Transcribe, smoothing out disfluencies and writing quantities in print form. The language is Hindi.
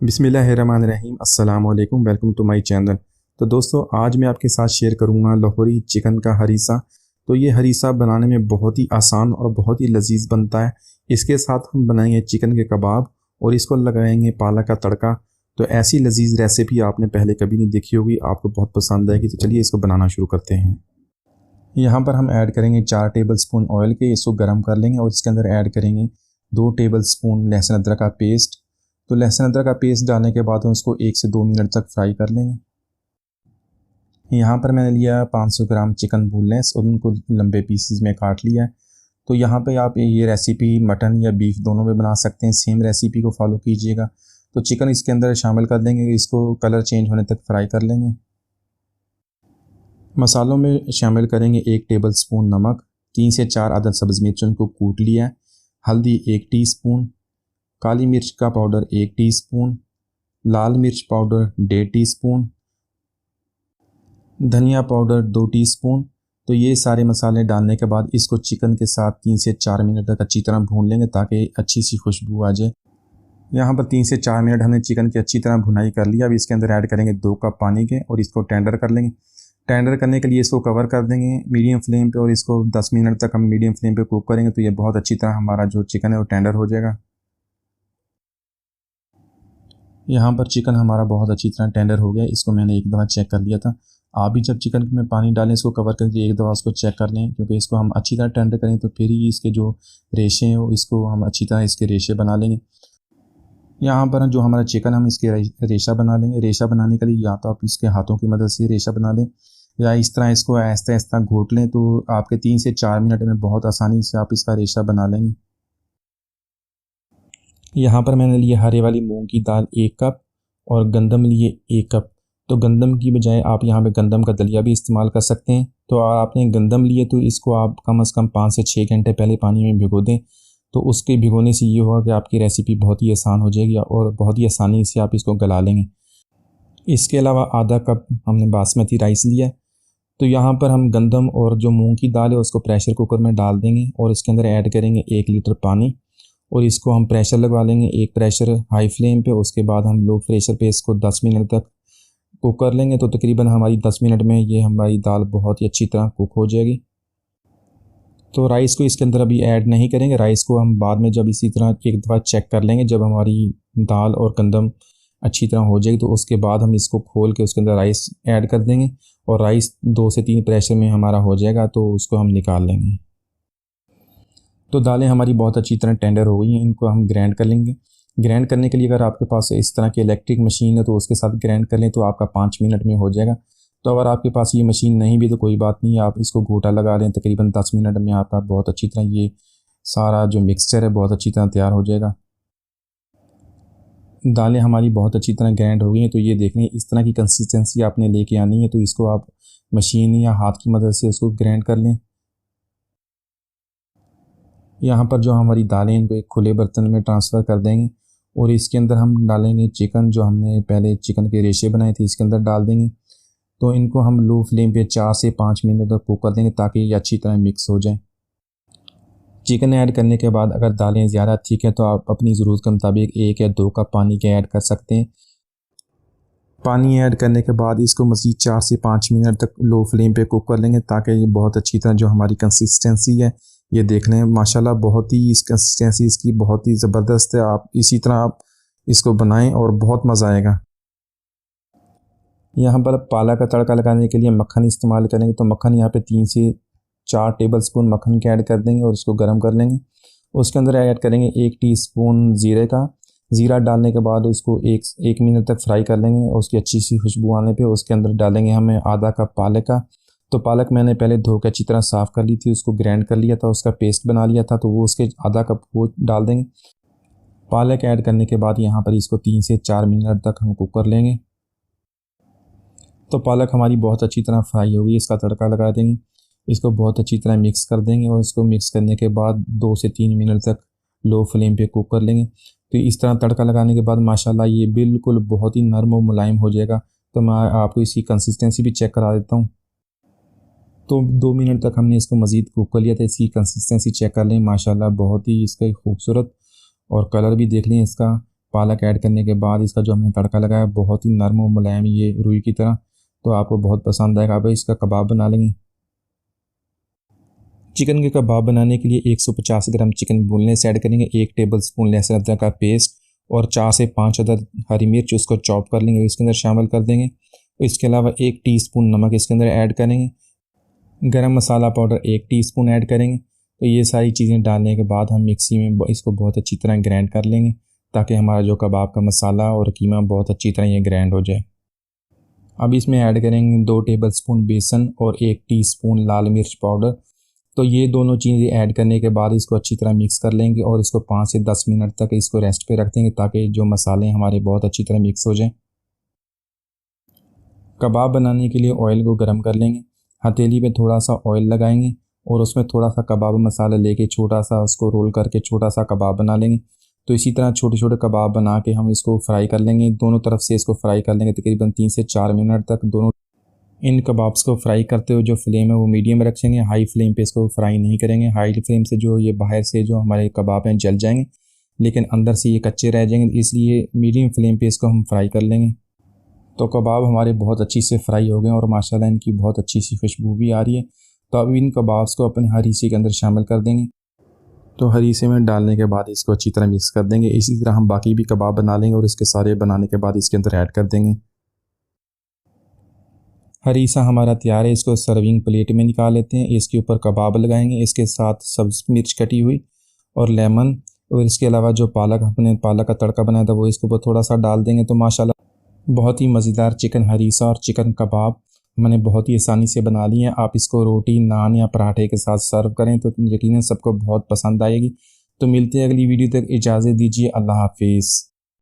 बिस्मिल्लाहिर्रहमानिर्रहीम अस्सलाम वालेकुम। Welcome to my channel. तो दोस्तों, आज मैं आपके साथ शेयर करूंगा लाहौरी चिकन का हरीसा। तो ये हरीसा बनाने में बहुत ही आसान और बहुत ही लजीज बनता है। इसके साथ हम बनाएंगे चिकन के कबाब और इसको लगाएंगे पालक का तड़का। तो ऐसी लजीज रेसिपी आपने पहले कभी नहीं देखी होगी, आपको बहुत पसंद आएगी। तो चलिए इसको बनाना शुरू करते हैं। यहाँ पर हम ऐड करेंगे 4 टेबल स्पून ऑयल के, इसको गर्म कर लेंगे और इसके अंदर ऐड करेंगे 2 टेबल स्पून लहसुन अदरक का पेस्ट। तो लहसुन अदरक का पेस्ट डालने के बाद हम उसको 1 से 2 मिनट तक फ्राई कर लेंगे। यहाँ पर मैंने लिया 500 ग्राम चिकन बोनलेस और उनको लंबे पीसीज में काट लिया है। तो यहाँ पे आप ये रेसिपी मटन या बीफ दोनों में बना सकते हैं, सेम रेसिपी को फॉलो कीजिएगा। तो चिकन इसके अंदर शामिल कर देंगे, इसको कलर चेंज होने तक फ्राई कर लेंगे। मसालों में शामिल करेंगे 1 टेबल स्पून नमक, 3 से 4 अदद सब्ज़ मिर्च उनको कूट लिया है, हल्दी 1 टीस्पून, काली मिर्च का पाउडर 1 टीस्पून, लाल मिर्च पाउडर 1.5 टीस्पून, धनिया पाउडर 2 टीस्पून। तो ये सारे मसाले डालने के बाद इसको चिकन के साथ 3 से 4 मिनट तक अच्छी तरह भून लेंगे ताकि अच्छी सी खुशबू आ जाए। यहाँ पर 3 से 4 मिनट हमने चिकन की अच्छी तरह भुनाई कर लिया। अब इसके अंदर ऐड करेंगे 2 कप पानी के और इसको टेंडर कर लेंगे। टेंडर करने के लिए इसको कवर कर देंगे मीडियम फ्लेम पे और इसको 10 मिनट तक हम मीडियम फ्लेम पे कुक करेंगे। तो ये बहुत अच्छी तरह हमारा जो चिकन है वो टेंडर हो जाएगा। यहाँ पर चिकन हमारा बहुत अच्छी तरह टेंडर हो गया। इसको मैंने एक दफ़ा चेक कर लिया था। आप भी जब चिकन में पानी डालें इसको कवर करके एक दफ़ा उसको चेक कर लें, क्योंकि इसको हम अच्छी तरह टेंडर करें तो फिर ही इसके जो रेशे हैं वो इसको हम अच्छी तरह इसके रेशे बना लेंगे। यहाँ पर जो हमारा चिकन हम इसके रेशा बना लेंगे। रेशा बनाने के लिए या तो आप इसके हाथों की मदद से रेशा बना लें या इस तरह इसको आहिस्ता आहिस्ता घोट लें। तो आपके 3 से 4 मिनट में बहुत आसानी से आप इसका रेशा बना लेंगे। यहाँ पर मैंने लिए हरे वाली मूंग की दाल 1 कप और गंदम लिए 1 कप। तो गंदम की बजाय आप यहाँ पे गंदम का दलिया भी इस्तेमाल कर सकते हैं। तो आपने गंदम लिए तो इसको आप कम से कम 5 से 6 घंटे पहले पानी में भिगो दें। तो उसके भिगोने से ये होगा कि आपकी रेसिपी बहुत ही आसान हो जाएगी और बहुत ही आसानी से आप इसको गला लेंगे। इसके अलावा आधा कप हमने बासमती राइस लिया। तो यहाँ पर हम गंदम और जो मूंग की दाल है उसको प्रेशर कुकर में डाल देंगे और इसके अंदर ऐड करेंगे 1 लीटर पानी और इसको हम प्रेशर लगवा लेंगे, एक प्रेशर हाई फ्लेम पे। उसके बाद हम लो प्रेशर पे इसको 10 मिनट तक कुक कर लेंगे। तो तकरीबन हमारी 10 मिनट में ये हमारी दाल बहुत ही अच्छी तरह कुक हो जाएगी। तो राइस को इसके अंदर अभी ऐड नहीं करेंगे, राइस को हम बाद में जब इसी तरह एक दफ़ा चेक कर लेंगे। जब हमारी दाल और गंदम अच्छी तरह हो जाएगी तो उसके बाद हम इसको खोल के उसके अंदर राइस ऐड कर देंगे और राइस 2 से 3 प्रेशर में हमारा हो जाएगा तो उसको हम निकाल लेंगे। तो दालें हमारी बहुत अच्छी तरह टेंडर हो गई हैं, इनको हम ग्राइंड कर लेंगे। ग्राइंड करने के लिए अगर आपके पास इस तरह की इलेक्ट्रिक मशीन है तो उसके साथ ग्राइंड कर लें तो आपका 5 मिनट में हो जाएगा। तो अगर आपके पास ये मशीन नहीं भी तो कोई बात नहीं, आप इसको घोटा लगा लें, तकरीबन 10 मिनट में आपका बहुत अच्छी तरह ये सारा जो मिक्सचर है बहुत अच्छी तरह तैयार हो जाएगा। दालें हमारी बहुत अच्छी तरह ग्राइंड हो गई हैं। तो ये देख लें, इस तरह की कंसिस्टेंसी आपने लेके आनी है। तो इसको आप मशीन या हाथ की मदद से उसको ग्राइंड कर लें। यहाँ पर जो हमारी दालें इनको एक खुले बर्तन में ट्रांसफ़र कर देंगे और इसके अंदर हम डालेंगे चिकन, जो हमने पहले चिकन के रेशे बनाए थे इसके अंदर डाल देंगे। तो इनको हम लो फ्लेम पे 4 से 5 मिनट तक कुक कर देंगे ताकि ये अच्छी तरह मिक्स हो जाए। चिकन ऐड करने के बाद अगर दालें ज़्यादा थिक है तो आप अपनी ज़रूरत के मुताबिक 1 या 2 कप पानी के ऐड कर सकते हैं। पानी ऐड करने के बाद इसको मज़ीद 4 से 5 मिनट तक लो फ्लेम पे कुक कर लेंगे ताकि ये बहुत अच्छी तरह जो हमारी कंसिस्टेंसी है ये देख लें। माशाल्लाह बहुत ही इस कंसिस्टेंसी इसकी बहुत ही ज़बरदस्त है। आप इसी तरह आप इसको बनाएं और बहुत मज़ा आएगा। यहाँ पर पालक का तड़का लगाने के लिए मक्खन इस्तेमाल करेंगे। तो मक्खन यहाँ पे 3 से 4 टेबल स्पून मक्खन के ऐड कर देंगे और उसको गर्म कर लेंगे। उसके अंदर ऐड करेंगे 1 टीस्पून ज़ीरे का। ज़ीरा डालने के बाद उसको एक मिनट तक फ्राई कर लेंगे और उसकी अच्छी सी खुशबू आने पे उसके अंदर डालेंगे हमें आधा कप पालक का। तो पालक मैंने पहले धो के अच्छी तरह साफ़ कर ली थी, उसको ग्राइंड कर लिया था, उसका पेस्ट बना लिया था। तो वो उसके आधा कप वो डाल देंगे। पालक ऐड करने के बाद यहाँ पर इसको 3 से 4 मिनट तक हम कुक कर लेंगे। तो पालक हमारी बहुत अच्छी तरह फ्राई होगी, इसका तड़का लगा देंगे, इसको बहुत अच्छी तरह मिक्स कर देंगे और इसको मिक्स करने के बाद 2 से 3 मिनट तक लो फ्लेम पे कुक कर लेंगे। तो इस तरह तड़का लगाने के बाद माशाल्लाह ये बिल्कुल बहुत ही नरम और मुलायम हो जाएगा। तो मैं आपको इसकी कंसिस्टेंसी भी चेक करा देता हूँ। तो 2 मिनट तक हमने इसको मज़ीद कुक कर लिया था। इसकी कंसिस्टेंसी चेक कर लें, माशाल्लाह बहुत ही इसका खूबसूरत और कलर भी देख लें इसका। पालक ऐड करने के बाद इसका जो हमने तड़का लगाया बहुत ही नरम और मुलायम ये रुई की तरह, तो आपको बहुत पसंद आएगा। अब इसका कबाब बना लेंगे। चिकन के कबाब बनाने के लिए 150 ग्राम चिकन बोनलेस ऐड करेंगे, 1 टेबल स्पून लहसुन अदरक का पेस्ट और 4 से 5 अदद हरी मिर्च उसको चॉप कर लेंगे, इसके अंदर शामिल कर देंगे। इसके अलावा 1 टीस्पून नमक इसके अंदर ऐड करेंगे। गरम मसाला पाउडर 1 टीस्पून ऐड करेंगे। तो ये सारी चीज़ें डालने के बाद हम मिक्सी में इसको बहुत अच्छी तरह ग्राइंड कर लेंगे, ताकि हमारा जो कबाब का मसाला और कीमा बहुत अच्छी तरह ये ग्राइंड हो जाए। अब इसमें ऐड करेंगे 2 टेबलस्पून बेसन और 1 टीस्पून लाल मिर्च पाउडर। तो ये दोनों चीज़ें ऐड करने के बाद इसको अच्छी तरह मिक्स कर लेंगे और इसको 5 से 10 मिनट तक इसको रेस्ट पे रख देंगे, ताकि जो मसाले हमारे बहुत अच्छी तरह मिक्स हो जाएं। कबाब बनाने के लिए ऑयल को गर्म कर लेंगे, हथेली पे थोड़ा सा ऑयल लगाएंगे और उसमें थोड़ा सा कबाब मसाला लेके छोटा सा उसको रोल करके छोटा सा कबाब बना लेंगे। तो इसी तरह छोटे छोटे कबाब बना के हम इसको फ्राई कर लेंगे, दोनों तरफ से इसको फ्राई कर लेंगे तकरीबन 3 से 4 मिनट तक। दोनों इन कबाब्स को फ्राई करते हुए जो फ्लेम है वो मीडियम रखेंगे, हाई फ्लेम पे इसको फ्राई नहीं करेंगे। हाई फ्लेम से जो ये बाहर से जो हमारे कबाब हैं जल जाएंगे, लेकिन अंदर से ये कच्चे रह जाएंगे, इसलिए मीडियम फ्लेम पे इसको हम फ्राई कर लेंगे। तो कबाब हमारे बहुत अच्छी से फ्राई हो गए और माशाल्लाह इनकी बहुत अच्छी सी खुशबू भी आ रही है। तो अब इन कबाब्स को अपने हरीसे के अंदर शामिल कर देंगे। तो हरीसे में डालने के बाद इसको अच्छी तरह मिक्स कर देंगे। इसी तरह हम बाकी भी कबाब बना लेंगे और इसके सारे बनाने के बाद इसके अंदर ऐड कर देंगे। हरीसा हमारा तैयार है, इसको सर्विंग प्लेट में निकाल लेते हैं। इसके ऊपर कबाब लगाएंगे, इसके साथ सब्ज़ मिर्च कटी हुई और लेमन, और इसके अलावा जो पालक का तड़का बनाया था वो इसके ऊपर थोड़ा सा डाल देंगे। तो माशाल्लाह बहुत ही मज़ेदार चिकन हरीसा और चिकन कबाब मैंने बहुत ही आसानी से बना लिए हैं। आप इसको रोटी, नान या पराठे के साथ सर्व करें तो यकीनन सबको बहुत पसंद आएगी। तो मिलते हैं अगली वीडियो तक, इजाज़त दीजिए, अल्लाह हाफिज़।